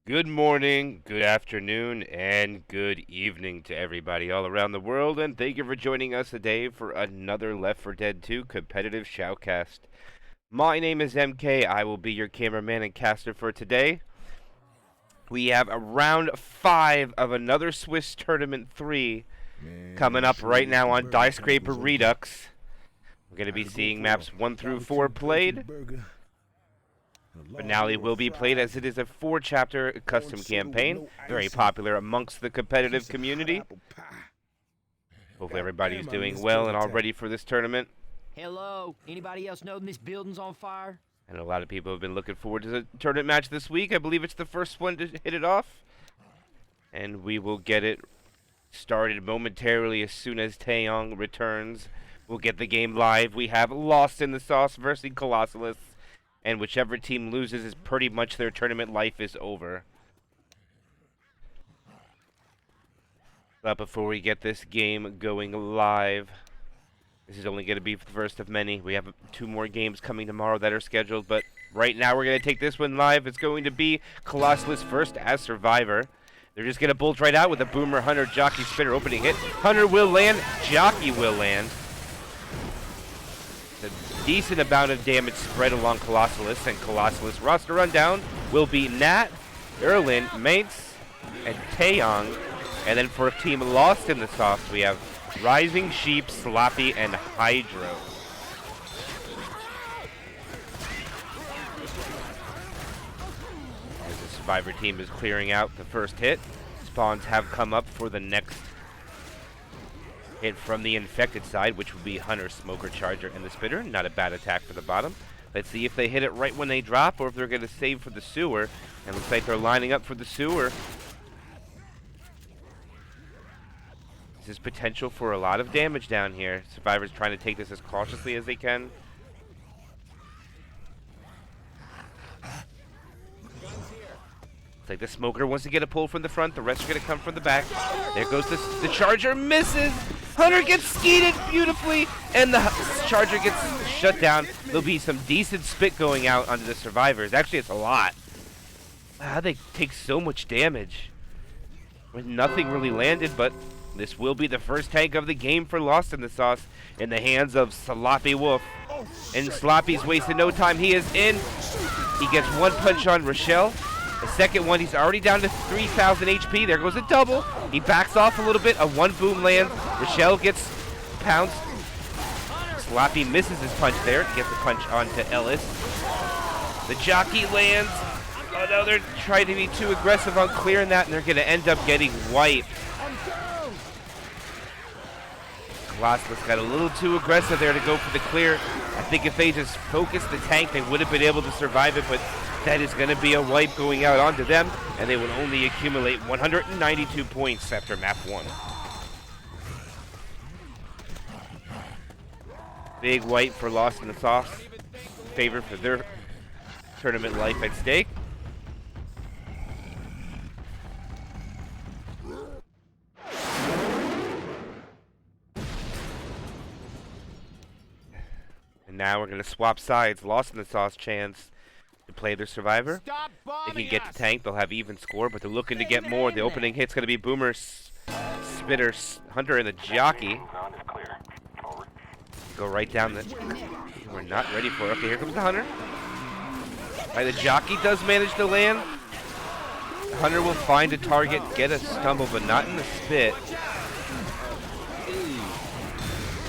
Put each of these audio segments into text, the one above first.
Good morning, good afternoon, and good evening to everybody all around the world, and thank you for joining us today for another Left 4 Dead 2 competitive shoutcast. My name is MK. I will be your cameraman and caster for today. We have a round 5 of another Swiss Tournament 3 coming up right now on Diescraper Redux. We're going to be seeing maps 1 through 4 played. Finale will be played as it is a 4-chapter custom campaign, very popular amongst the competitive community. Hopefully everybody's doing well and all ready for this tournament. Hello, anybody else know this building's on fire? And a lot of people have been looking forward to the tournament match this week. I believe it's the first one to hit it off. And we will get it started momentarily as soon as Taeyong returns. We'll get the game live. We have Lost in the Sauce versus Colossus. And whichever team loses is pretty much their tournament life is over. But before we get this game going live, this is only going to be the first of many. We have 2 more games coming tomorrow that are scheduled, but right now we're going to take this one live. It's going to be Colossus first as Survivor. They're just going to bolt right out with a Boomer, Hunter, Jockey, Spitter opening hit. Hunter will land, Jockey will land. A decent amount of damage spread along Colossus, and Colossus roster rundown will be Nat, Erlin, Mates, and Taeyong. And then for Team Lost in the Sauce, we have Rising Sheep, Sloppy, and Hydro. As the Survivor team is clearing out the first hit, spawns have come up for the next hit from the infected side, which would be Hunter, Smoker, Charger, and the Spitter. Not a bad attack for the bottom. Let's see if they hit it right when they drop or if they're going to save for the sewer. And looks like they're lining up for the sewer. This is potential for a lot of damage down here. Survivor's trying to take this as cautiously as they can. Looks like the Smoker wants to get a pull from the front. The rest are going to come from the back. There goes the Charger. Misses. Hunter gets skeeted beautifully, and the Charger gets shut down. There'll be some decent spit going out onto the Survivors. Actually, it's a lot. Wow, they take so much damage. Nothing really landed, but this will be the first tank of the game for Lost in the Sauce in the hands of Sloppy Wolf. And Sloppy's wasted no time. He is in. He gets one punch on Rochelle. The second one, he's already down to 3,000 HP. There goes a double. He backs off a little bit. A 1 boom lands. Rochelle gets pounced. Sloppy misses his punch there. Gets a punch onto Ellis. The Jockey lands. Oh no, they're trying to be too aggressive on clearing that, and they're going to end up getting wiped. Colossus got a little too aggressive there to go for the clear. I think if they just focused the tank, they would have been able to survive it, but that is going to be a wipe going out onto them, and they will only accumulate 192 points after map 1. Big wipe for Lost in the Sauce. Favor for their tournament life at stake. And now we're going to swap sides. Lost in the Sauce chance to play their Survivor. They can get the tank. They'll have even score, but they're looking to get more. The opening hit's going to be Boomer, Spitter, Hunter, and the Jockey. Go right down the... We're not ready for it. Okay, here comes the Hunter. All right, the Jockey does manage to land. Hunter will find a target, get a stumble, but not in the spit.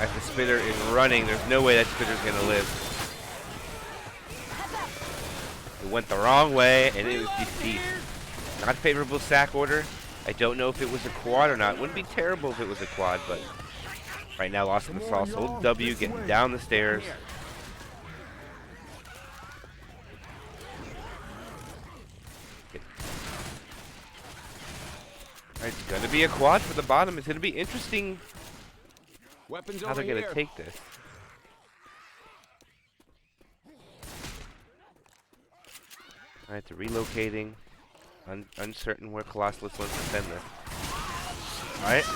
As the Spitter is running, there's no way that Spitter's going to live. It went the wrong way, and it was defeat. Not favorable sack order. I don't know if it was a quad or not. Wouldn't be terrible if it was a quad, but right now, Lost in the Sauce. Old W getting down the stairs. Alright, it's going to be a quad for the bottom. It's going to be interesting how they're going to take this. Alright, they're relocating. Uncertain where Colossus wants to send this. Alright.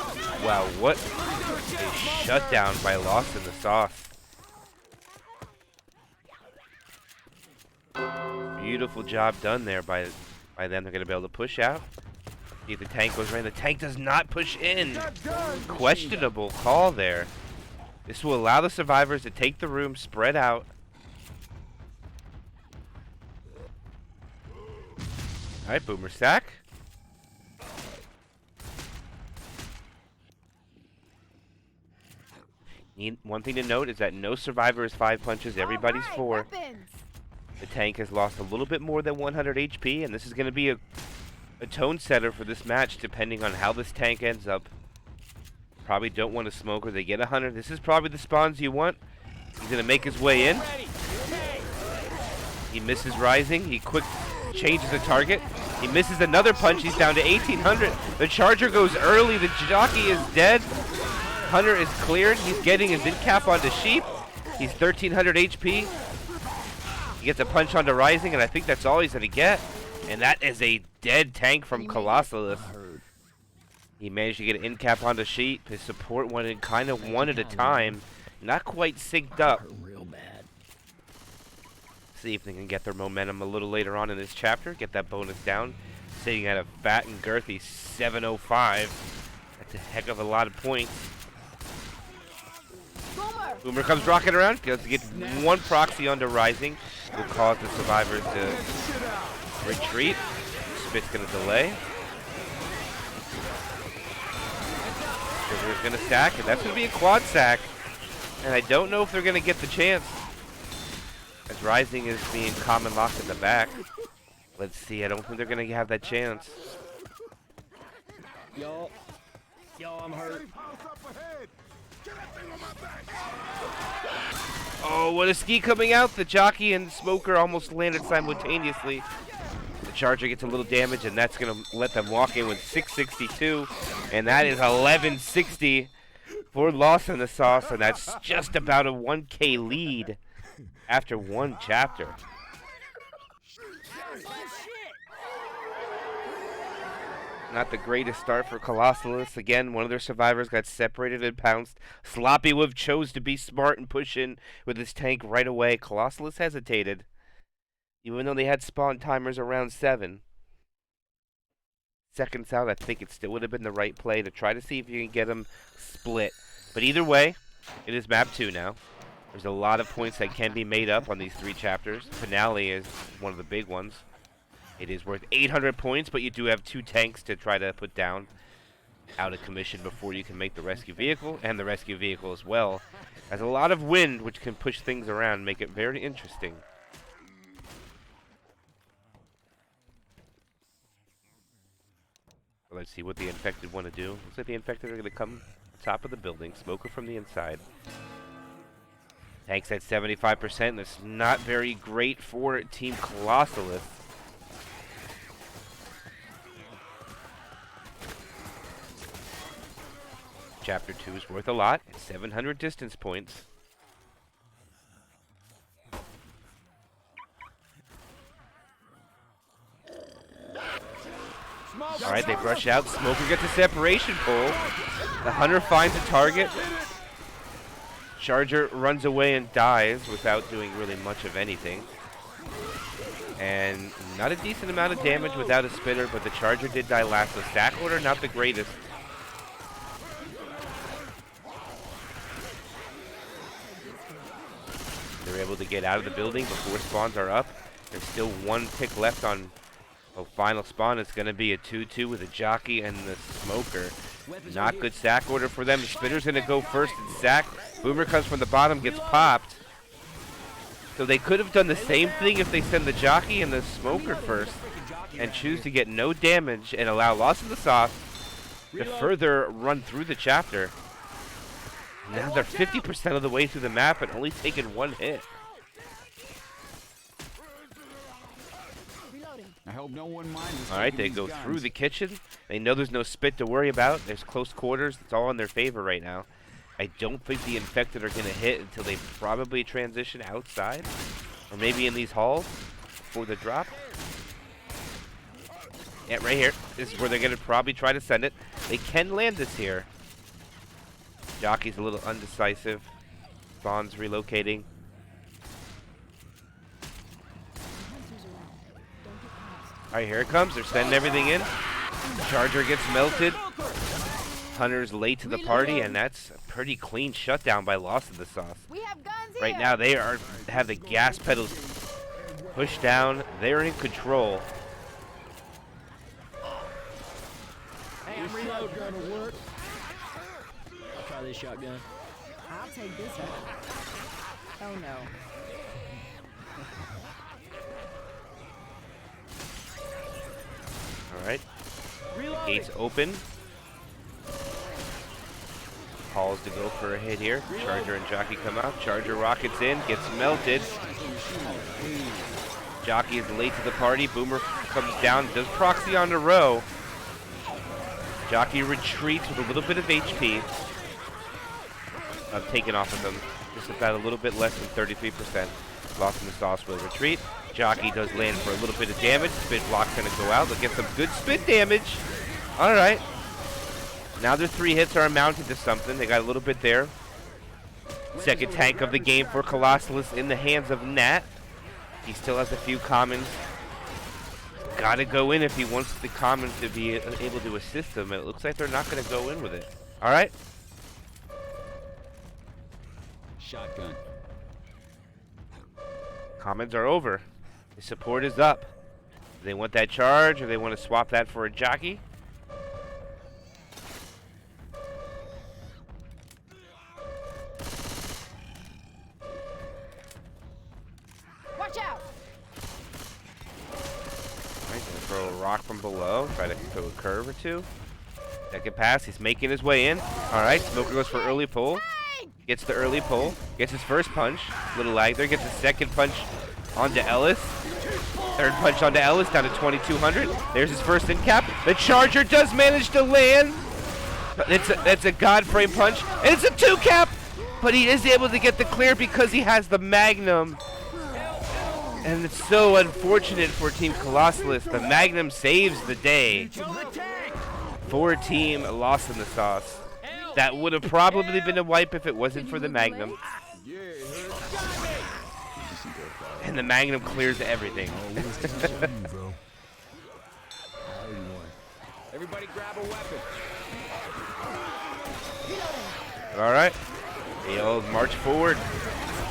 Wow, what a shutdown by Lost in the Sauce. Beautiful job done there by By then, they're going to be able to push out. See if the tank goes right. The tank does not push in. Questionable call there. This will allow the survivors to take the room, spread out. Alright, boomer stack. One thing to note is that no survivor is 5 punches, everybody's 4. The tank has lost a little bit more than 100 HP, and this is going to be a tone setter for this match depending on how this tank ends up. Probably don't want to smoke or they get 100. This is probably the spawns you want. He's going to make his way in. He misses rising. He quick changes the target. He misses another punch. He's down to 1800. The charger goes early. The jockey is dead. Hunter is cleared. He's getting his in cap onto sheep. He's 1300 HP. He gets a punch onto rising, and I think that's all he's going to get. And that is a dead tank from Colossus. He managed to get an in cap onto sheep. His support went in kind of one at a time. Not quite synced up. See if they can get their momentum a little later on in this chapter. Get that bonus down. Sitting at a fat and girthy 705. That's a heck of a lot of points. Boomer comes rocking around. Goes to get one proxy onto rising. Will cause the survivors to retreat. Spit's going to delay. Sugar's going to stack, and that's going to be a quad sack. And I don't know if they're going to get the chance. As Rising is being common locked in the back. Let's see, I don't think they're going to have that chance. Yo, I'm hurt. Oh, what a ski coming out. The jockey and smoker almost landed simultaneously. The charger gets a little damage, and that's going to let them walk in with 662. And that is 1160 for Lost in the Sauce, and that's just about a 1K lead after one chapter. Not the greatest start for Colossus. Again, one of their survivors got separated and pounced. Sloppy Wolf chose to be smart and push in with his tank right away. Colossus hesitated, even though they had spawn timers around 7 seconds out. I think it still would have been the right play to try to see if you can get them split. But either way, it is map 2 now. There's a lot of points that can be made up on these 3 chapters. Finale is one of the big ones. It is worth 800 points, but you do have 2 tanks to try to put down out of commission before you can make the rescue vehicle, and the rescue vehicle as well has a lot of wind, which can push things around and make it very interesting. Let's see what the infected want to do. Looks like the infected are going to come top of the building, smoker from the inside. Tanks at 75%. That's not very great for Team Colossus. Chapter 2 is worth a lot. 700 distance points. Alright, they brush out. Smoker gets a separation pull. The Hunter finds a target. Charger runs away and dies without doing really much of anything. And not a decent amount of damage without a spitter, but the Charger did die last. The stack order, not the greatest. They're able to get out of the building before spawns are up. There's still 1 tick left on final spawn. It's going to be a 2-2 with a jockey and the smoker. Not good sack order for them. The spitter's going to go first and sack. Boomer comes from the bottom, gets popped. So they could have done the same thing if they send the jockey and the smoker first and choose to get no damage and allow Lost in the Sauce to further run through the chapter. Now they're 50% of the way through the map and only taken 1 hit. I hope no one minds. Alright, they go through the kitchen. They know there's no spit to worry about. There's close quarters. It's all in their favor right now. I don't think the infected are going to hit until they probably transition outside. Or maybe in these halls for the drop. Yeah, right here. This is where they're going to probably try to send it. They can land this here. Jockey's a little undecisive. Spawn's relocating. Alright, here it comes. They're sending everything in. Charger gets melted. Hunter's late to the party, and that's a pretty clean shutdown by Lost in the Sauce. We have guns Right here. now, they have the gas pedals pushed down. They're in control. Hey, I'm reloading. I'll try this shotgun. I'll take this one. Oh no. Alright. Reloading. Gates open. Calls to go for a hit here. Charger and Jockey come out. Charger rockets in, gets melted. Jockey is late to the party. Boomer comes down, does proxy on the row. Jockey retreats with a little bit of HP. Taken off of them. Just about a little bit less than 33%. Lost in the Sauce will retreat. Jockey does land for a little bit of damage. Spit block's gonna go out. They'll get some good spit damage. Alright. Now their 3 hits are amounted to something. They got a little bit there. Second tank of the game for Colossus in the hands of Nat. He still has a few commons. Gotta go in if he wants the commons to be able to assist him. And it looks like they're not gonna go in with it. Alright. Shotgun. Commons are over. The support is up. Do they want that charge, or they want to swap that for a jockey? Watch out. Alright, gonna throw a rock from below. Try to throw a curve or two. Second pass, he's making his way in. Alright, Smoker goes for early pull. Gets the early pull. Gets his first punch. Little lag there. Gets his second punch onto Ellis. Third punch onto Ellis, down to 2,200. There's his first in cap. The Charger does manage to land. That's a God frame punch. And it's a 2 cap! But he is able to get the clear because he has the Magnum. And it's so unfortunate for Team Colossus. The Magnum saves the day for Team Lost in the Sauce. That would have probably been a wipe if it wasn't for the Magnum. And the Magnum clears everything. Everybody grab a weapon. Alright. They'll march forward.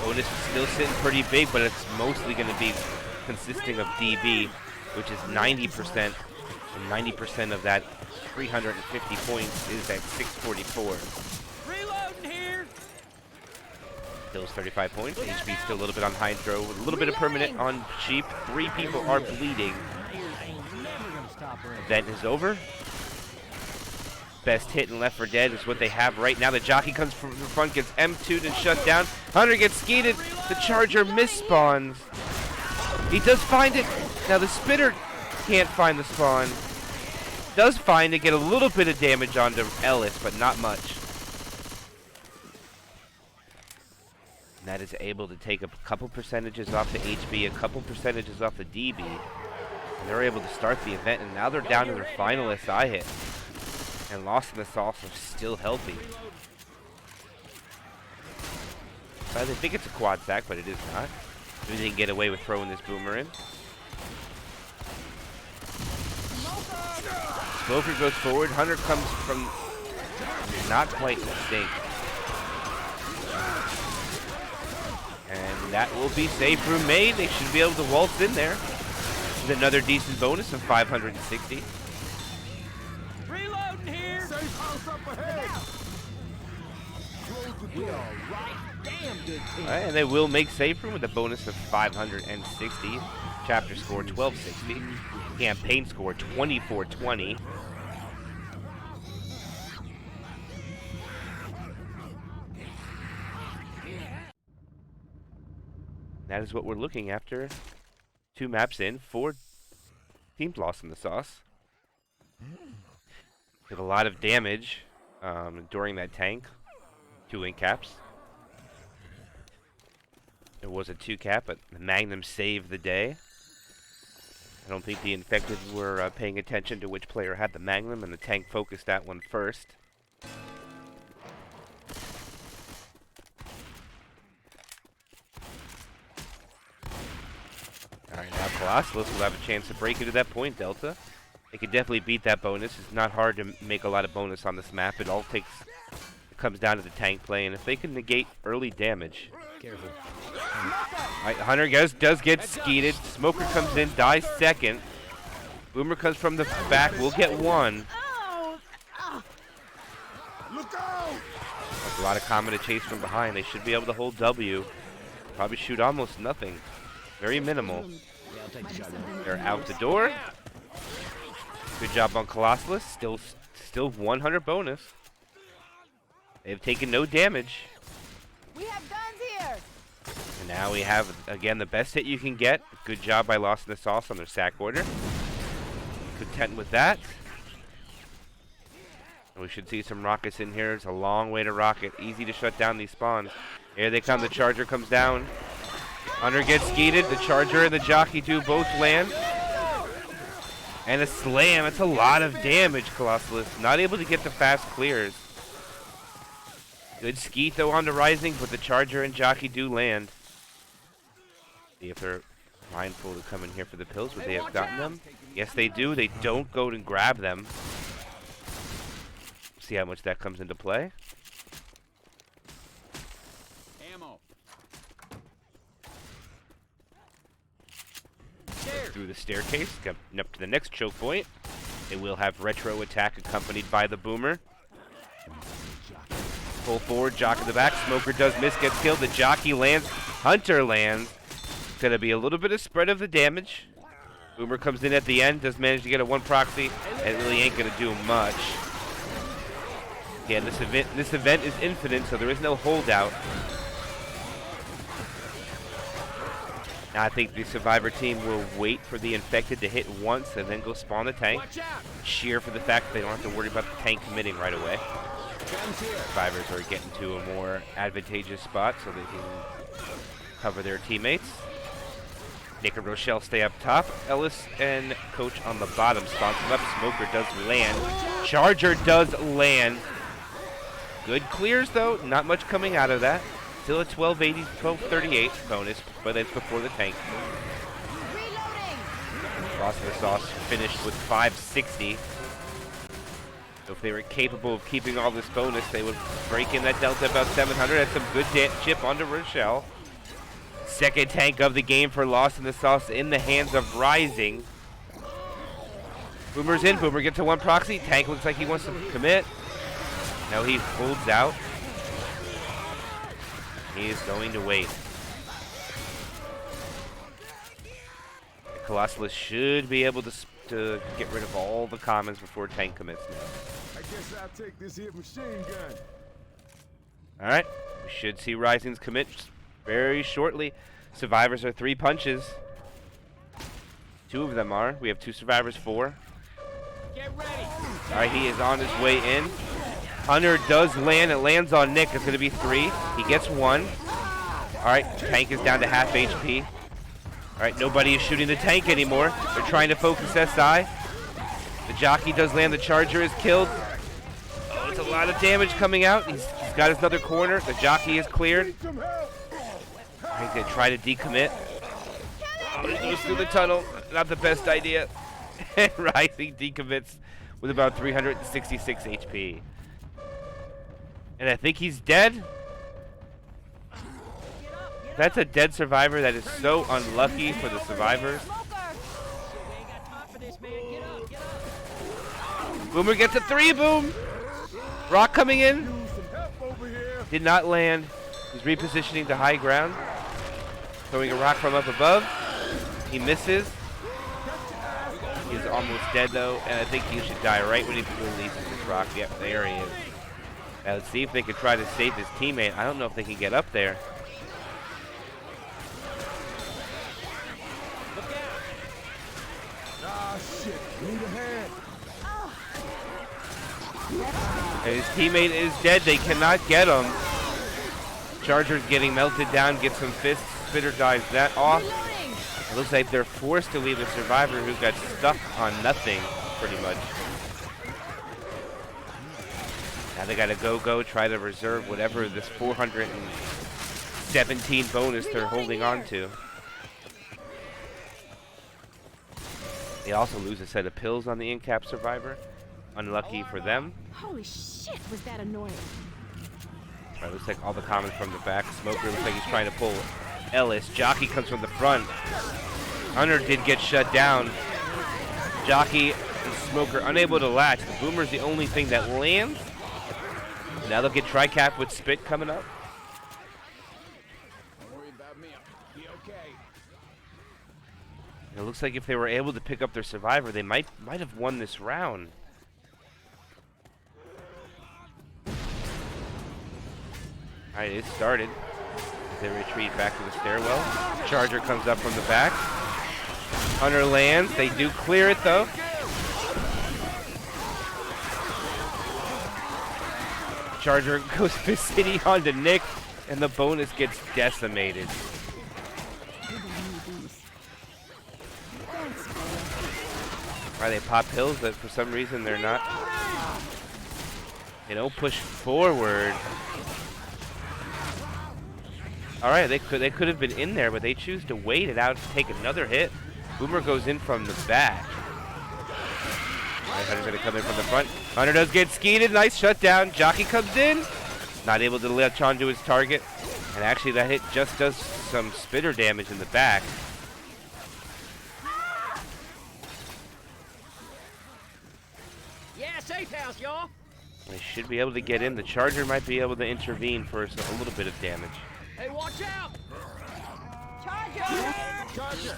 Bonus is still sitting pretty big, but it's mostly going to be consisting of DB, which is 90%. And 90% of that 350 points is at 644. Reloading here. Kills 35 points. HP still a little bit on Hydro. With a little bit of permanent on Sheep. 3 people are bleeding. Event is over. Best hit in Left 4 Dead is what they have right now. The Jockey comes from the front, gets M2'd and shut down. Hunter gets skeeted. The Charger misspawns. He does find it. Now the Spitter can't find the spawn. Does find it, get a little bit of damage onto Ellis, but not much. And that is able to take a couple percentages off the HB, a couple percentages off the DB. And they're able to start the event, and now they're down to their final SI hit. And Lost in the Sauce are still healthy. I think it's a quad sack, but it is not. Maybe they can get away with throwing this Boomer in. Smoker goes forward. Hunter comes from not quite in sync. And that will be safe room made. They should be able to waltz in there with another decent bonus of 560. Reloading here. Safe house up ahead. We are right damn good team. Alright, and they will make safe room with a bonus of 560. Chapter score 1260. Campaign score 2420. That is what we're looking after. 2 maps in, 4 teams Lost in the Sauce. Did a lot of damage during that tank. 2 in caps. There was a 2 cap, but the Magnum saved the day. I don't think the infected were paying attention to which player had the Magnum, and the tank focused that one first. Alright, now Colossus will have a chance to break into that point delta. They could definitely beat that bonus. It's not hard to make a lot of bonus on this map. It comes down to the tank play, and if they can negate early damage. Careful. Alright, Hunter does get skeeted. Smoker comes in, dies second. Boomer comes from the back. We'll get one. Look out! That's a lot of common to chase from behind. They should be able to hold W. Probably shoot almost nothing. Very minimal. Yeah, I'll take the shotgun. They're out the door. Good job on Colossus. Still 100 bonus. They've taken no damage. We have guns here. And now we have, again, the best hit you can get. Good job by Lost in the Sauce on their sack order. Content with that. We should see some rockets in here. It's a long way to rocket. Easy to shut down these spawns. Here they come. The Charger comes down. Hunter gets skeeted. The Charger and the Jockey do both land. And a slam. It's a lot of damage, Colossus. Not able to get the fast clears. Good skeet, though, on the Rising, but the Charger and Jockey do land. See if they're mindful to come in here for the pills. Would they have gotten them? Yes, they do. They don't go and grab them. See how much that comes into play. Ammo. Through the staircase, coming up to the next choke point. They will have retro attack accompanied by the Boomer. Pull forward, Jock in the back. Smoker does miss, gets killed. The Jockey lands. Hunter lands. It's going to be a little bit of spread of the damage. Boomer comes in at the end, does manage to get a one proxy, and it really ain't going to do much. Again, this event is infinite, so there is no holdout. Now I think the Survivor team will wait for the Infected to hit once and then go spawn the tank. Cheer for the fact that they don't have to worry about the tank committing right away. Survivors are getting to a more advantageous spot so they can cover their teammates. Nick and Rochelle stay up top. Ellis and Coach on the bottom spawns them up. Smoker does land. Charger does land. Good clears, though. Not much coming out of that. Still a 1280, 1238 bonus, but it's before the tank. Lost in the Sauce finished with 560. So if they were capable of keeping all this bonus, they would break in that delta about 700. That's some good chip onto Rochelle. Second tank of the game for Lost in the Sauce in the hands of Rising. Boomer's in. Boomer gets a one proxy. Tank looks like he wants to commit. Now he holds out. He is going to wait. Colossus should be able to get rid of all the commons before tank commits now. I guess I'll take this here machine gun. Alright, we should see Rising's commit very shortly. Survivors are 3 punches. 2 of them are. We have 2 survivors, 4. Get ready. Alright, he is on his way in. Hunter does land. It lands on Nick. It's going to be 3. He gets 1. Alright, tank is down to half HP. Alright, nobody is shooting the tank anymore. They're trying to focus SI. The Jockey does land. The Charger is killed. Oh, it's a lot of damage coming out. He's got his other corner. The Jockey is cleared. Alright, they try to decommit. Oh, he goes through the tunnel. Not the best idea. Rising decommits with about 366 HP. And I think he's dead. That's a dead survivor. That is so unlucky for the survivors. Boomer gets a 3, boom. Rock coming in. Did not land. He's repositioning to high ground. Throwing a rock from up above. He misses. He's almost dead though, and I think he should die right when he releases this rock. Yep, there he is. Now let's see if they can try to save his teammate. I don't know if they can get up there. Ah, shit. Need a hand. And his teammate is dead. They cannot get him. Charger's getting melted down. Gets some fists. Spitter dives that off. It looks like they're forced to leave a survivor who got stuck on nothing, pretty much. Now they gotta go, try to reserve whatever this 417 bonus they're holding on to. They also lose a set of pills on the in-cap survivor. Unlucky for them. Holy shit, was that annoying. Alright, looks like all the comments from the back. Smoker looks like he's trying to pull Ellis. Jockey comes from the front. Hunter did get shut down. Jockey and Smoker unable to latch. The Boomer's the only thing that lands. Now they'll get tri-cap with Spit coming up. Don't worry about me. I'll be okay. And it looks like if they were able to pick up their survivor, they might have won this round. Alright, it started. They retreat back to the stairwell. Charger comes up from the back. Hunter lands. They do clear it though. Charger goes City onto Nick, and the bonus gets decimated. Alright, they pop hills, but for some reason they're not. They don't push forward. Alright, they could have been in there, but they choose to wait it out to take another hit. Boomer goes in from the back. Alright, Hunter's gonna come in from the front. Hunter does get skeeted, nice shutdown. Jockey comes in. Not able to latch onto his target. And actually that hit just does some spitter damage in the back. Yeah, safe house, y'all. They should be able to get in. The Charger might be able to intervene for a little bit of damage. Hey, watch out! Charger!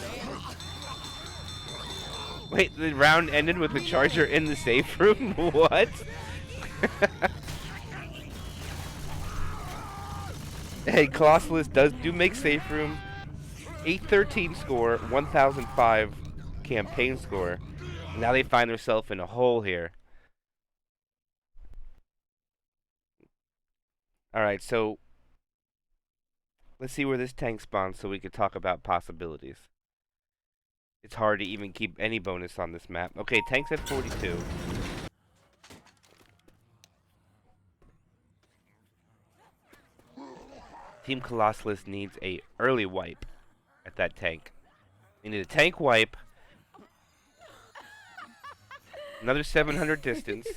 Wait, the round ended with the Charger in the safe room? What? Hey, Colossus do make safe room. 813 score, 1005 campaign score. Now they find themselves in a hole here. Alright, so let's see where this tank spawns so we could talk about possibilities. It's hard to even keep any bonus on this map. Okay, tank's at 42. Team Colossus needs a early wipe at that tank. They need a tank wipe. Another 700 distance.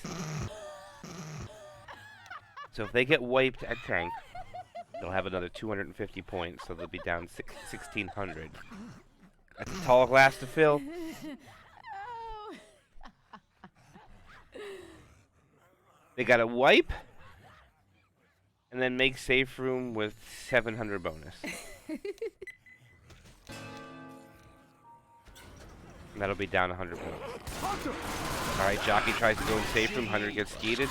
So if they get wiped at tank, they'll have another 250 points, so they'll be down 1,600. That's a tall glass to fill. They got a wipe, and then make safe room with 700 bonus. And that'll be down 100 points. Alright, Jockey tries to go in safe room. Hunter gets skeeted.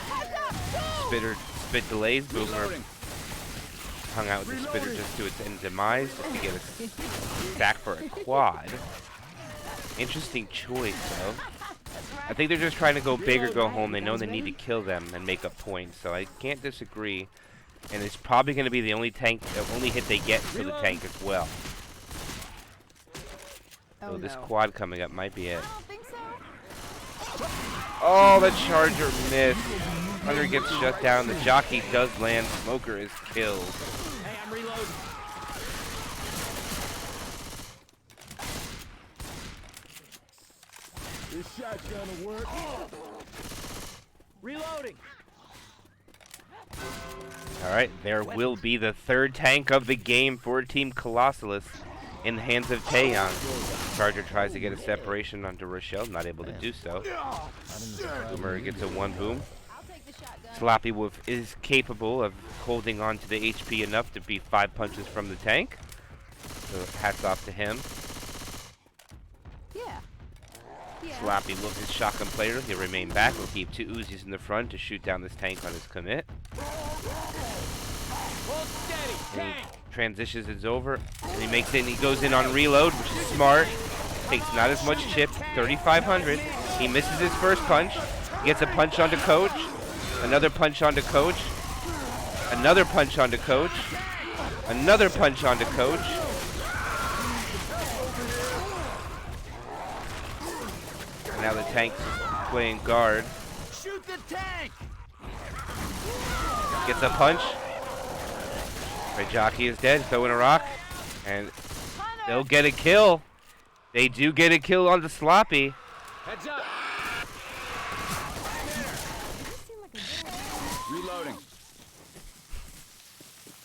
Spit delays. Boomer hung out with the Spitter just to its end demise, just to get a stack for a quad. Interesting choice, though. I think they're just trying to go big or go home. They know they need to kill them and make up points, so I can't disagree. And it's probably going to be the only hit they get for the tank as well. So this quad coming up might be it. Oh, the Charger missed. Hunter gets shut down. The Jockey does land. Smoker is killed. Hey, I'm reloading. This shotgun will work. Reloading. Alright, there will be the third tank of the game for Team Colossus in the hands of Taeyong. Charger tries to get a separation onto Rochelle, not able to do so. Boomer gets a one boom. Sloppy Wolf is capable of holding on to the HP enough to beat 5 punches from the tank. So hats off to him. Sloppy Wolf is shotgun player. He'll remain back. We'll keep 2 Uzis in the front to shoot down this tank on his commit. And he transitions it over. And he makes it and he goes in on reload, which is smart. Takes not as much chip, 3,500. He misses his first punch. He gets a punch onto Coach. Another punch onto Coach. Another punch onto Coach. Another punch onto Coach. And now the tank's playing guard. Shoot the tank! Gets a punch. Right, Jockey is dead. Throwing a rock. And they'll get a kill. They do get a kill on the Sloppy. Heads up. Reloading.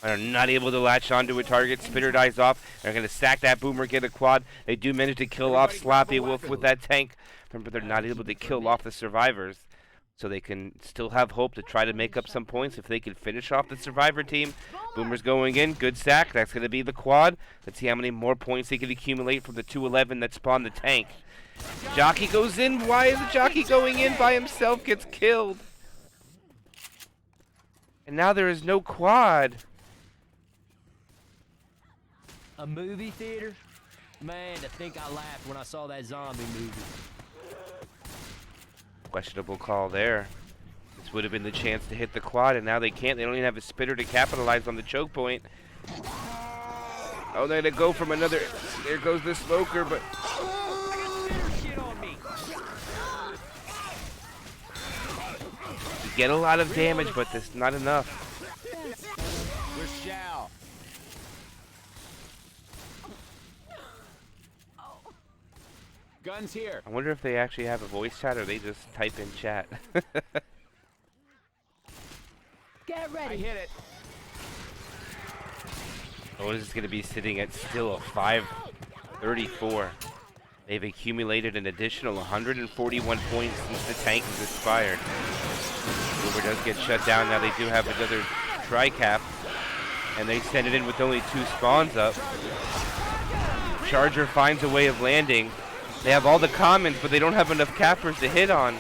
Are not able to latch onto a target. Spitter dies off. They're going to stack that boomer, get a quad. They do manage to kill off Sloppy Wolf with that tank. Remember, they're not able to kill off the survivors. So they can still have hope to try to make up some points if they can finish off the survivor team. Boomer's going in. Good sack. That's going to be the quad. Let's see how many more points they can accumulate from the 211 that spawned the tank. Jockey goes in. Why is the jockey going in by himself? Gets killed. And now there is no quad. A movie theater? Man, to think I laughed when I saw that zombie movie. Questionable call there. This would have been the chance to hit the quad, and now they can't. They don't even have a spitter to capitalize on the choke point. Oh, they're going to go from another. There goes the smoker, but. You get a lot of damage, but that's not enough. We're shall. Guns here. I wonder if they actually have a voice chat or they just type in chat. Get I ready. hit it. Oh, this is going to be sitting at still a 534. They've accumulated an additional 141 points since the tank has expired. Uber does get shut down. Now they do have another tri-cap. And they send it in with only 2 spawns up. Charger finds a way of landing. They have all the commons, but they don't have enough cappers to hit on. I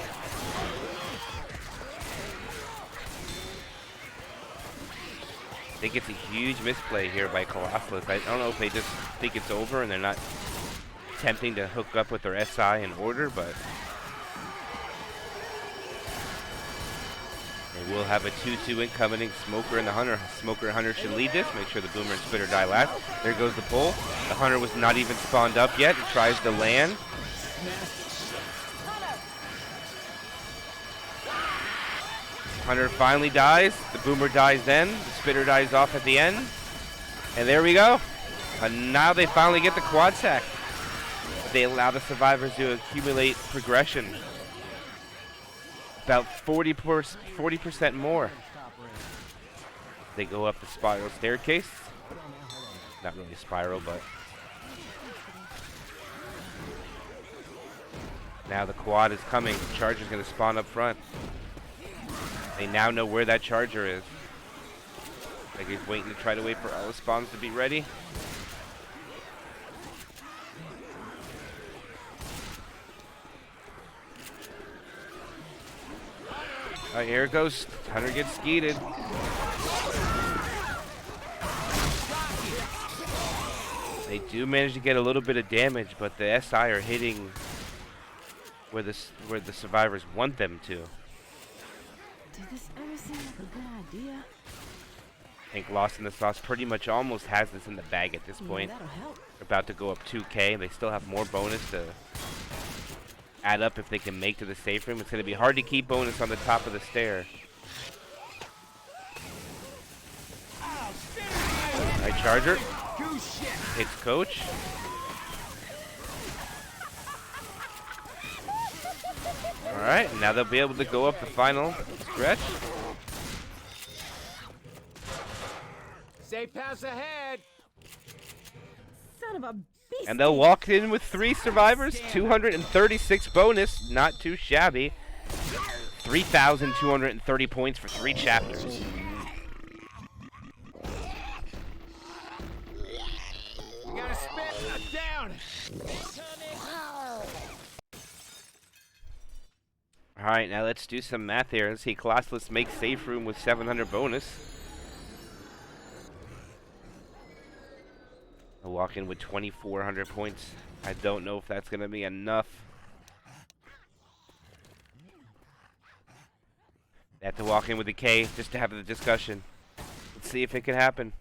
think it's a huge misplay here by Colossus. I don't know if they just think it's over and they're not attempting to hook up with their SI in order, but they will have a 2-2 incoming. Smoker and the Hunter. Smoker and Hunter should lead this. Make sure the Boomer and Spitter die last. There goes the pull. The Hunter was not even spawned up yet. It tries to land. Hunter finally dies. The Boomer dies then. The Spitter dies off at the end. And there we go. And now they finally get the quad sack. They allow the survivors to accumulate progression. About 40% more. They go up the spiral staircase. Not really a spiral, but now the quad is coming. The Charger's going to spawn up front. They now know where that Charger is. Like he's waiting to try to wait for all the spawns to be ready. Alright, here it goes. Hunter gets skeeted. They do manage to get a little bit of damage, but the SI are hitting where the survivors want them to. Did this ever seem like a good idea? I think Lost in the Sauce pretty much almost has this in the bag at this point. That'll help. They're about to go up 2K. They still have more bonus to add up if they can make to the safe room. It's going to be hard to keep bonus on the top of the stair. Alright, Charger. Hits Coach. Alright, now they'll be able to go up the final stretch. Safe pass ahead. Son of a beast. And they'll walk in with 3 survivors, 236 bonus, not too shabby. 3,230 points for 3 chapters. We gotta spit down. Alright, now let's do some math here. Let's see, Colossus makes safe room with 700 bonus. They'll walk in with 2,400 points. I don't know if that's going to be enough. They have to walk in with a K just to have the discussion. Let's see if it can happen.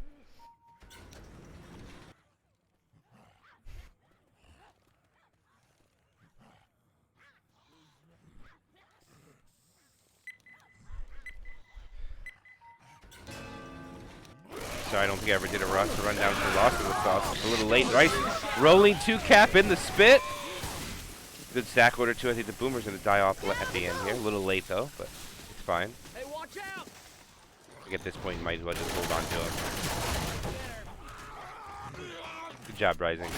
Sorry, I don't think I ever did a roster rundown for Lost in the Sauce. It's a little late, right? Rolling 2 cap in the spit. Good stack order too. I think the Boomer's gonna die off at the end here. A little late though, but it's fine. Hey, watch out! I think at this point you might as well just hold on to him. Good job, Rising.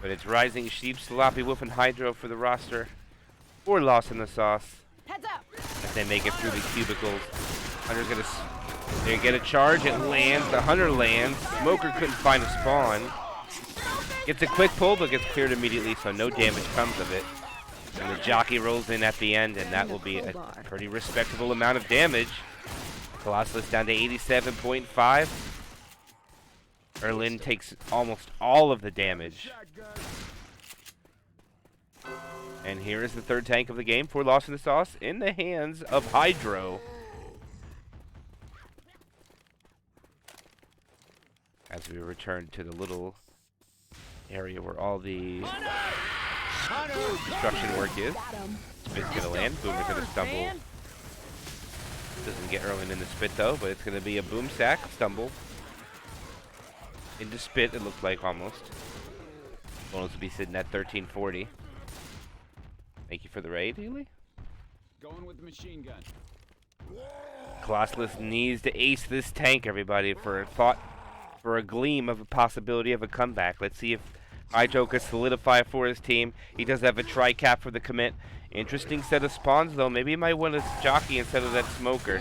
But it's Rising, Sheep, Sloppy Wolf, and Hydro for the roster. Or Lost in the Sauce. Heads up. As they make it through the cubicles. Hunter's gonna they get a charge, it lands, the Hunter lands. Smoker couldn't find a spawn. Gets a quick pull, but gets cleared immediately, so no damage comes of it. And the Jockey rolls in at the end, and that will be a pretty respectable amount of damage. Colossus down to 87.5. Erlin takes almost all of the damage. And here is the third tank of the game for Lost in the Sauce in the hands of Hydro. As we return to the little area where all the construction work is. Spit's gonna land, Boomer's gonna stumble. Doesn't get Erwin in the Spit though, but it's gonna be a boom sack, stumble. Into Spit, it looked like almost. Bonus will be sitting at 1340. Thank you for the raid, Healy. Going with the machine gun. Colossus needs to ace this tank, everybody, for a gleam of a possibility of a comeback. Let's see if Hydro can solidify for his team. He does have a tri-cap for the commit. Interesting set of spawns, though. Maybe he might want a Jockey instead of that Smoker.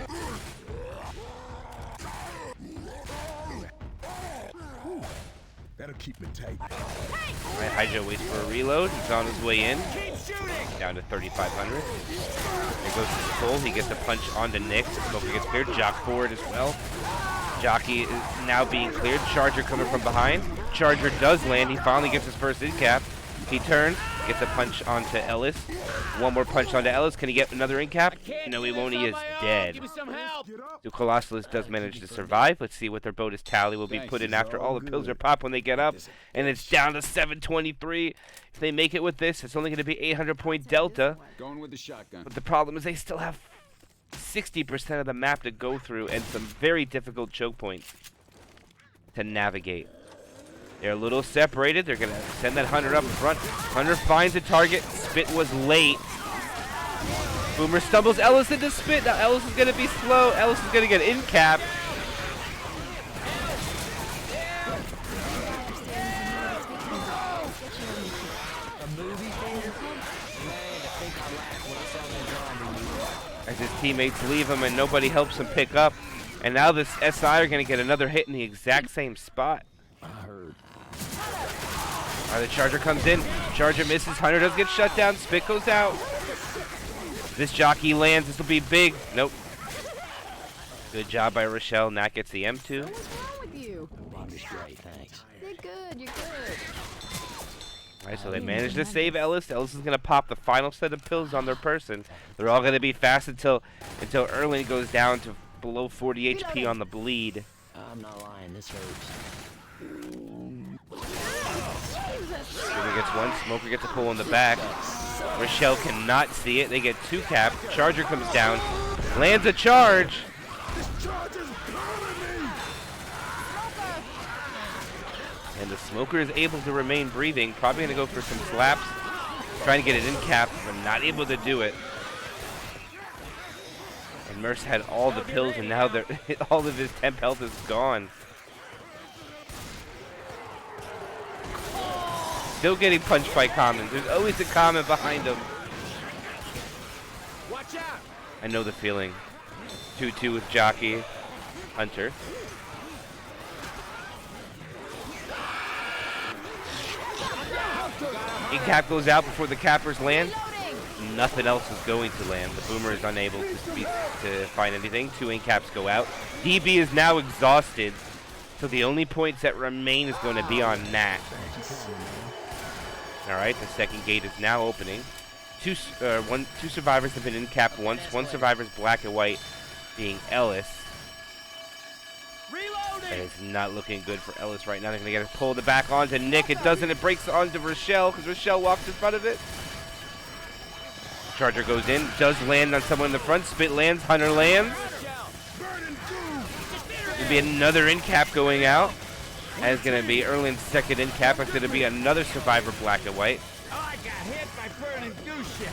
That'll keep me tight. Alright, Hydro waits for a reload. He's on his way in. Down to 3,500. There goes his pull. He gets a punch onto Nick. Smoker gets cleared. Jock forward as well. Jockey is now being cleared. Charger coming from behind. Charger does land. He finally gets his first in cap. He turns, gets a punch onto Ellis. One more punch onto Ellis. Can he get another in cap? No, he won't. He is dead. So Colossus does manage to survive. Let's see what their bonus tally will be put in after all the pills are popped when they get up. And it's down to 723. If they make it with this, it's only going to be 800-point delta. Going with the shotgun. But the problem is they still have 60% of the map to go through and some very difficult choke points to navigate. They're a little separated. They're going to send that Hunter up in front. Hunter finds a target. Spit was late. Boomer stumbles Ellis into Spit. Now Ellis is going to be slow. Ellis is going to get in cap. As his teammates leave him and nobody helps him pick up. And now this SI are going to get another hit in the exact same spot. The Charger comes in. Charger misses. Hunter does get shut down. Spit goes out. This Jockey lands. This will be big. Nope. Good job by Rochelle. Nat gets the M2. What's wrong with you? Great, thanks. You're good. You're good. All right, so they managed to save Ellis. Ellis is going to pop the final set of pills on their person. They're all going to be fast until Erwin goes down to below 40 HP on the bleed. I'm not lying. This hurts. Smoker gets one. Smoker gets a pull on the back. Rochelle cannot see it. They get two cap. Charger comes down. Lands a charge. And the Smoker is able to remain breathing. Probably going to go for some slaps. Trying to get it in cap, but not able to do it. And Merce had all the pills, and now all of his temp health is gone. Still getting punched by commons. There's always a common behind him. Watch out! I know the feeling. 2-2 with Jockey. Hunter. In-cap goes out before the cappers land. Nothing else is going to land. The Boomer is unable to find anything. Two in-caps go out. DB is now exhausted. So the only points that remain is going to be on Nat. Alright, the second gate is now opening. Two survivors have been in cap once. One survivor is black and white, being Ellis. Reloading! And it's not looking good for Ellis right now. They're going to get it pulled back onto Nick. It doesn't. It breaks onto Rochelle because Rochelle walks in front of it. Charger goes in. Does land on someone in the front. Spit lands. Hunter lands. There'll be another in cap going out. That's going to be Erlin's second in cap. It's going to be another survivor black and white. Oh, I got hit by burning goose shit.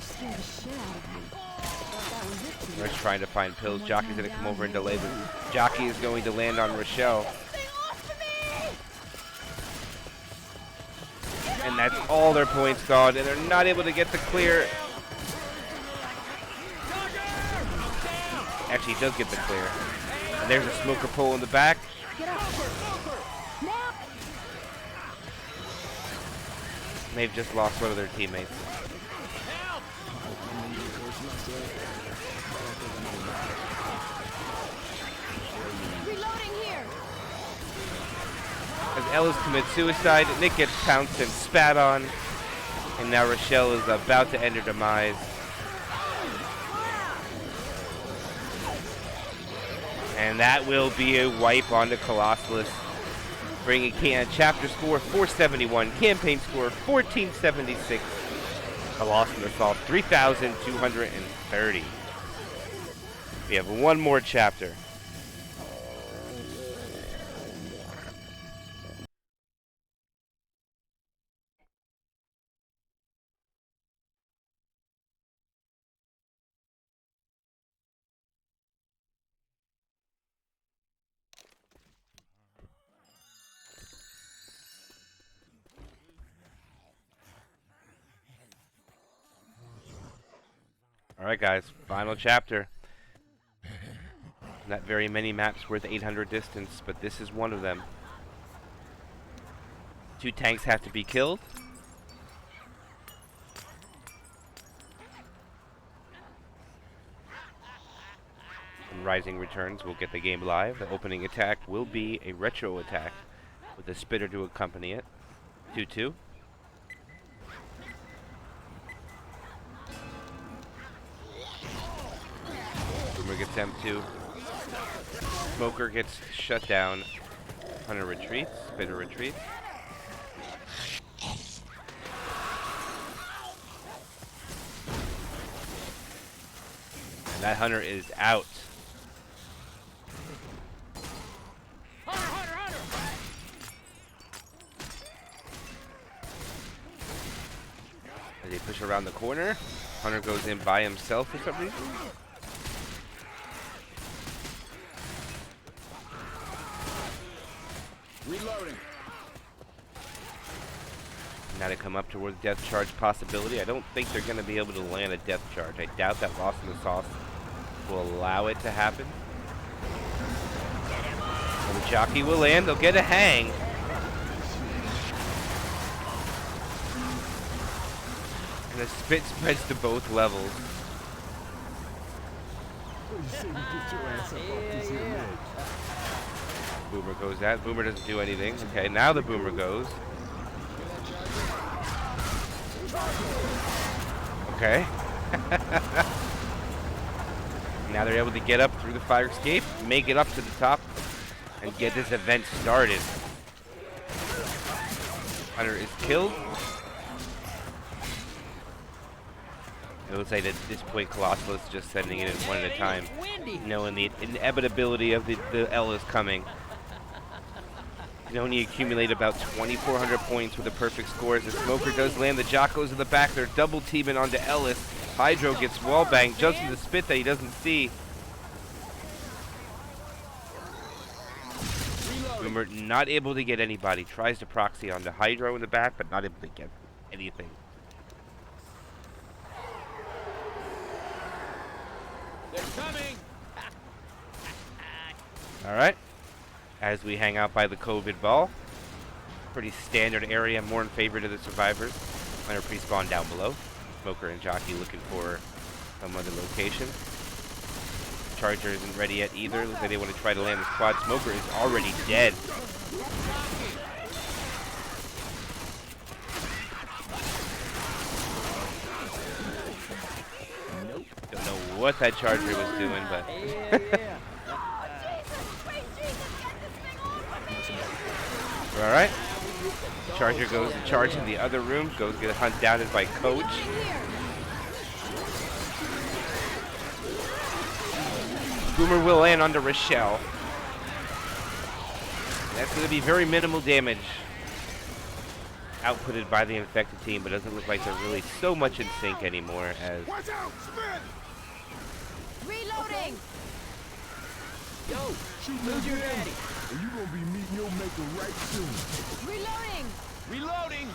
Scared the shit out of me. Thought that was it to you. We're trying to find pills. Jockey's going to come over and delay them. Jockey is going to land on Rochelle. And that's all their points gone, and they're not able to get the clear. Actually, he does get the clear. And there's a smoker pole in the back. Get up. Now. They've just lost one of their teammates. Reloading here. As Ellis commits suicide, Nick gets pounced and spat on. And now Rochelle is about to end her demise. And that will be a wipe onto Colossus, bringing chapter score 471, campaign score 1476. Colossus solved 3,230. We have one more chapter. Alright guys, final chapter. Not very many maps worth 800 distance, but this is one of them. 2 tanks have to be killed. When Rising returns, we'll get the game live. The opening attack will be a retro attack with a spitter to accompany it. 2-2. Boomer gets M2. Smoker gets shut down. Hunter retreats. Spitter retreats. And that Hunter is out. As they push around the corner, Hunter goes in by himself for some reason. Reloading. Now to come up towards death charge possibility. I don't think they're going to be able to land a death charge. I doubt that Lost in the Sauce will allow it to happen. And the jockey will land. They'll get a hang. And the spit spreads to both levels. Boomer goes out. Boomer doesn't do anything. Okay, now the Boomer goes. Okay. Now they're able to get up through the fire escape, make it up to the top, and get this event started. Hunter is killed. It looks like at this point Colossus is just sending it in one at a time, knowing the inevitability of the L is coming. You can only accumulate about 2,400 points with a perfect score. As the Smoker does land, the Jock goes in the back. They're double teaming onto Ellis. Hydro gets wall banged, jumps in the spit that he doesn't see. Boomer not able to get anybody. Tries to proxy onto Hydro in the back, but not able to get anything. They're coming. All right. As we hang out by the COVID ball. Pretty standard area, more in favor of the survivors. Hunter pre-spawn down below. Smoker and Jockey looking for some other location. Charger isn't ready yet either. Looks like they want to try to land the squad. Smoker is already dead. Nope. Don't know what that Charger was doing, but... Alright. Charger goes to charge in the other room. Goes get hunt down by Coach. Boomer will land onto Rochelle. That's going to be very minimal damage outputted by the infected team, but doesn't look like they're really so much in sync anymore as... Watch out, spin! Reloading! Yo, Shoot who's your again, daddy? and you gonna be meeting your maker right soon. Reloading! Reloading!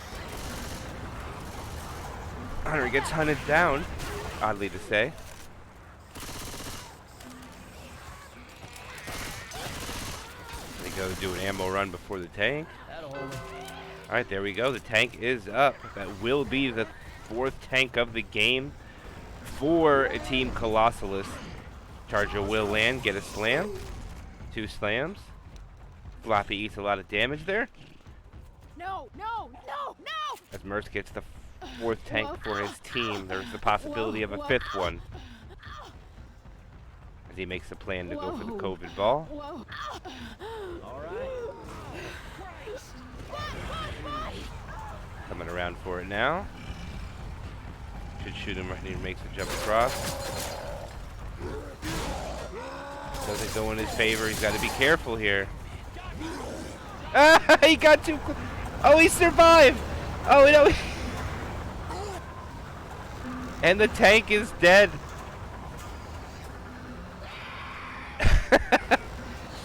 Hunter gets hunted down, oddly to say. They go do an ammo run before the tank. That'll hold him. Alright, there we go. The tank is up. That will be the 4th tank of the game for a Team Colossus. Charger will land, get a slam. 2 slams. Floppy eats a lot of damage there. No, no, no, no! As Merce gets the 4th tank for his team, there's the possibility of a 5th one. As he makes a plan to go for the COVID ball. Whoa. All right. Coming around for it now. Should shoot him right when he makes a jump across. Doesn't go in his favor. He's got to be careful here. Ah, he got too close. Oh, he survived. Oh, no. And the tank is dead.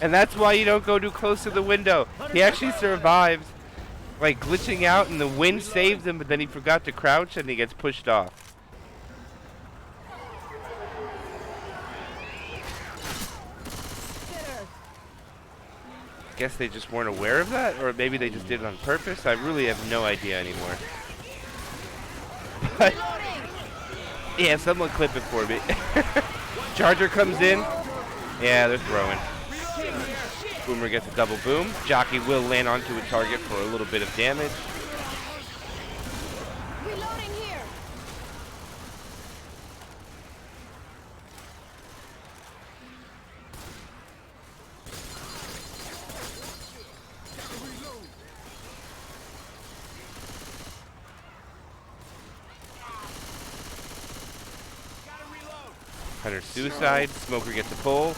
And that's why you don't go too close to the window. He actually survives. Like glitching out and the wind saved him, but then he forgot to crouch and he gets pushed off. Guess they just weren't aware of that, or maybe they just did it on purpose. I really have no idea anymore. But yeah, someone clip it for me. Charger comes in. Yeah, they're throwing. Boomer gets a double boom. Jockey will land onto a target for a little bit of damage. Reloading here! Hunter suicide. Smoker gets a pull.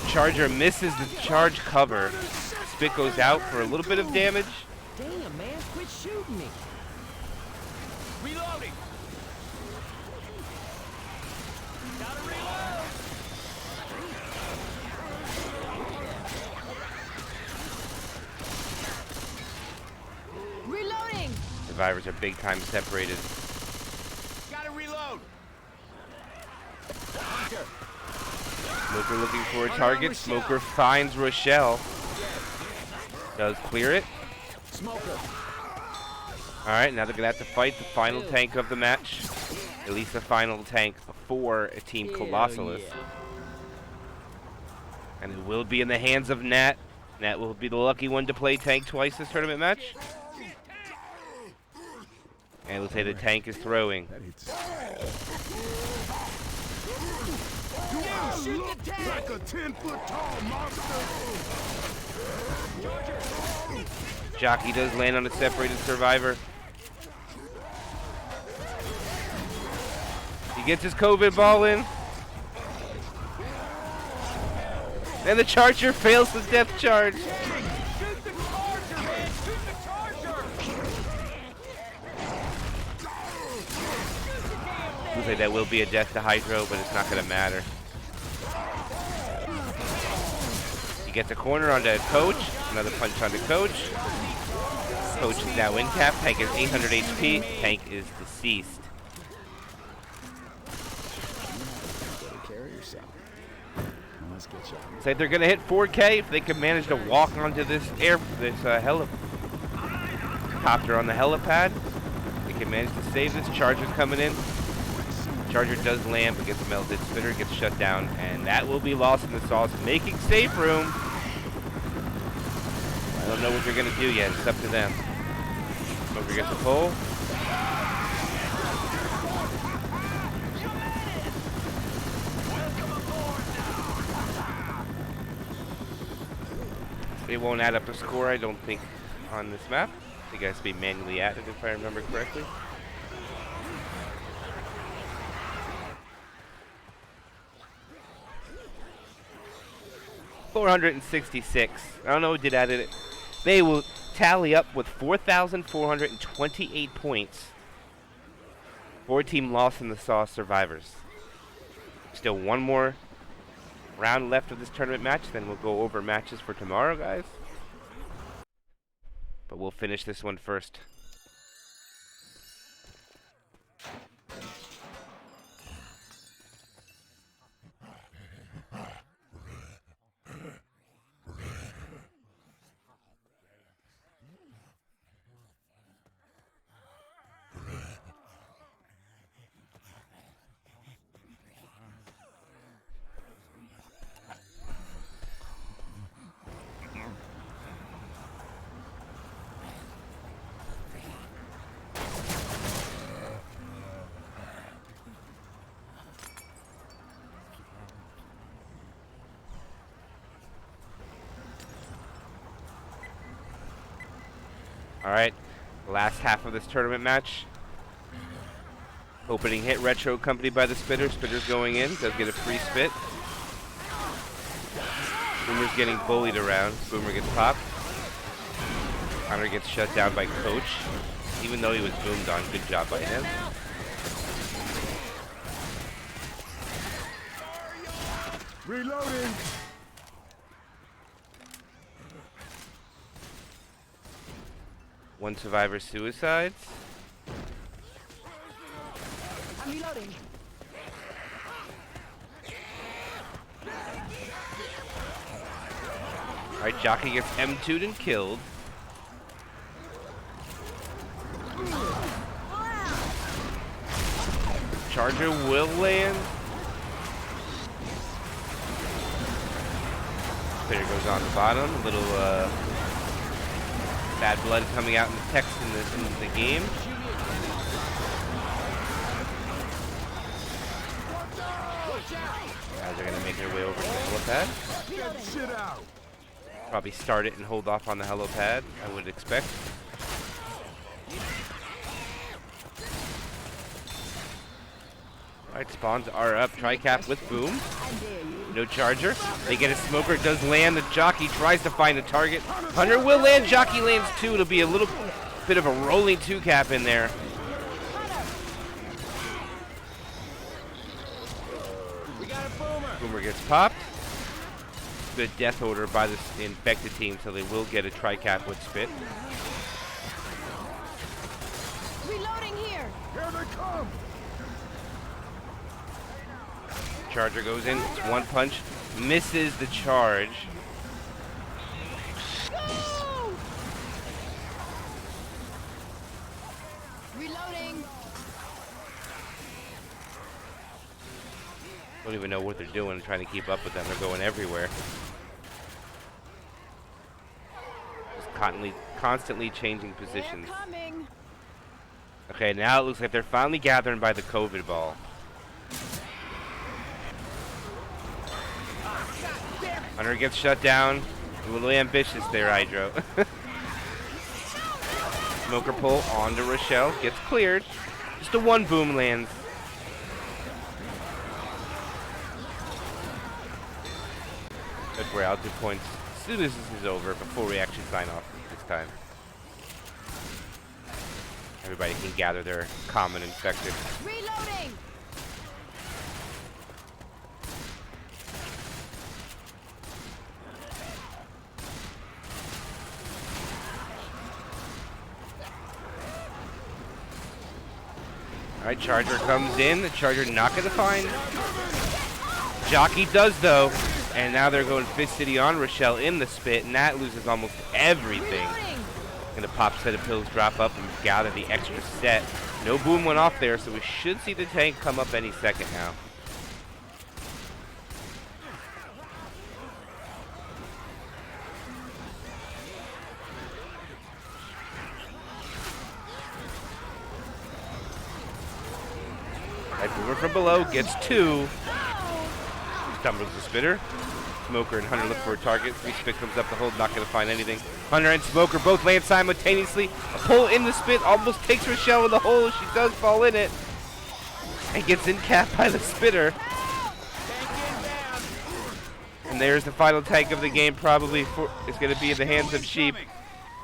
Charger misses the charge cover. Spit goes out for a little bit of damage. Damn, man, quit shooting me. Reloading! Gotta reload! Reloading! Survivors are big time separated. Gotta reload! Smoker looking for a target. Smoker finds Rochelle. Does clear it. Smoker! Alright, now they're going to have to fight the final tank of the match. At least the final tank for a Team Hell Colossus. yeah. And it will be in the hands of Nat. Nat will be the lucky one to play tank twice this tournament match. And we'll say the tank is throwing. That hits. Shoot the tank! Like a 10-foot tall monster. Jockey does land on a separated survivor. He gets his COVID ball in. And the Charger fails the death charge. Shoot the charger, man! Shoot the charger! Looks like that will be a death to Hydro, but it's not going to matter. He gets a corner onto Coach. Another punch onto Coach. Coach is now in cap. Tank is 800 HP. Tank is deceased. Carry yourself. Let's get you. Looks like they're going to hit 4K if they can manage to walk onto this helicopter on the helipad. They can manage to save this. Charger's coming in. Charger does land but gets melted. Spitter gets shut down, and that will be lost in the sauce, making safe room. I don't know what they're going to do yet. It's up to them. Smoker gets a pull. They won't add up a score, I don't think, on this map. I think it has to be manually added, if I remember correctly. 466. I don't know who did add it. They will tally up with 4,428 points. 4-team loss in the Saw survivors. Still one more round left of this tournament match, then we'll go over matches for tomorrow, guys. But we'll finish this one first. Alright, last half of this tournament match. Opening hit, Retro, accompanied by the Spitter. Spitter's going in, does get a free spit. Boomer's getting bullied around. Boomer gets popped. Hunter gets shut down by Coach. Even though he was boomed on, good job by him. Reloading. One survivor suicides. I'm reloading. Alright, Jockey gets M2'd and killed. Charger will land. Spitter goes on the bottom. A little bad blood coming out in the text in the game. Guys are gonna make their way over to the helipad. Get shit out. Probably start it and hold off on the helipad, I would expect. Alright, spawns are up. Tri-cap with boom. No charger. They get a smoker. It does land. The Jockey tries to find a target. Hunter will land. Jockey lands two. It'll be a little bit of a rolling two-cap in there. We got a boomer. Boomer gets popped. Good death order by the infected team, so they will get a tri-cap with spit. Reloading here. Here they come. Charger goes in. It's one punch. Misses the charge. Go! Reloading. Don't even know what they're doing, trying to keep up with them. They're going everywhere. Just constantly changing positions. They're coming. Okay, now it looks like they're finally gathering by the COVID ball. Hunter gets shut down. A little ambitious there, Hydro. Smoker pull onto Rochelle. Gets cleared. Just a one boom lands. Good for I'll do points as soon as this is over before we actually sign off this time. Everybody can gather their common infected. Reloading. Alright, Charger comes in. The Charger not going to find. Jockey does, though. And now they're going Fist City on Rochelle in the spit, and that loses almost everything. Gonna pop set of pills, drop up, and gather the extra set. No boom went off there, so we should see the tank come up any second now. Right, Boomer from below gets two. Stumbles the Spitter. Smoker and Hunter look for a target. Free spit comes up the hold, not going to find anything. Hunter and Smoker both land simultaneously. A pull in the spit almost takes Rochelle in the hole. She does fall in it. And gets in capped by the Spitter. And there's the final tank of the game. Probably it's going to be in the hands of Sheep.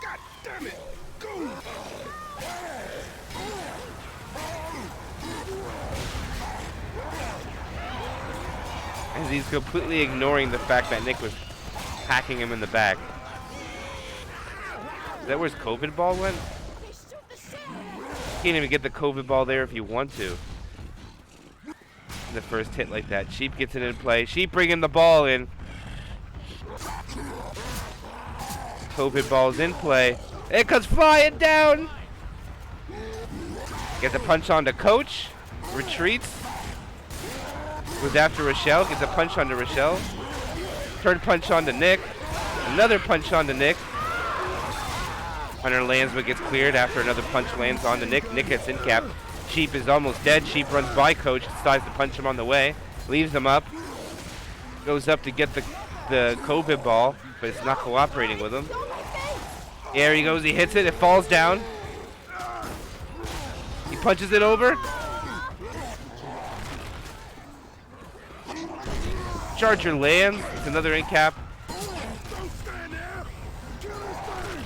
God damn it! Go! As he's completely ignoring the fact that Nick was hacking him in the back. Is that where his COVID ball went? Can't even get the COVID ball there if you want to. The first hit like that. Sheep gets it in play. Sheep bringing the ball in. COVID ball's in play. It comes flying down. Gets a punch on to Coach. Retreats. Goes after Rochelle. Gets a punch onto Rochelle. Third punch onto Nick. Another punch onto Nick. Hunter lands but gets cleared after another punch lands onto Nick. Nick gets in cap. Sheep is almost dead. Sheep runs by Coach. Decides to punch him on the way. Leaves him up. Goes up to get the COVID ball, but it's not cooperating with him. There he goes. He hits it. It falls down. He punches it over. Charger lands. It's another in cap. Don't stand there! Kill this thing!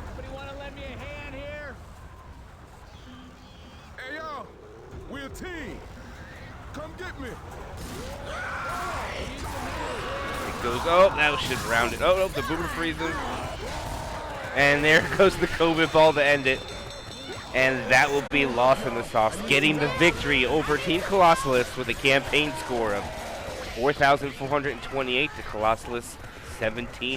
Somebody want to lend me a hand here? Hey yo! We're a team! Come get me! It goes, oh, that should round it. Oh, the boomer freezes. And there goes the COVID ball to end it. And that will be Lost in the Sauce, getting the victory over Team Colossus with a campaign score of 4,428 to Colossus 17.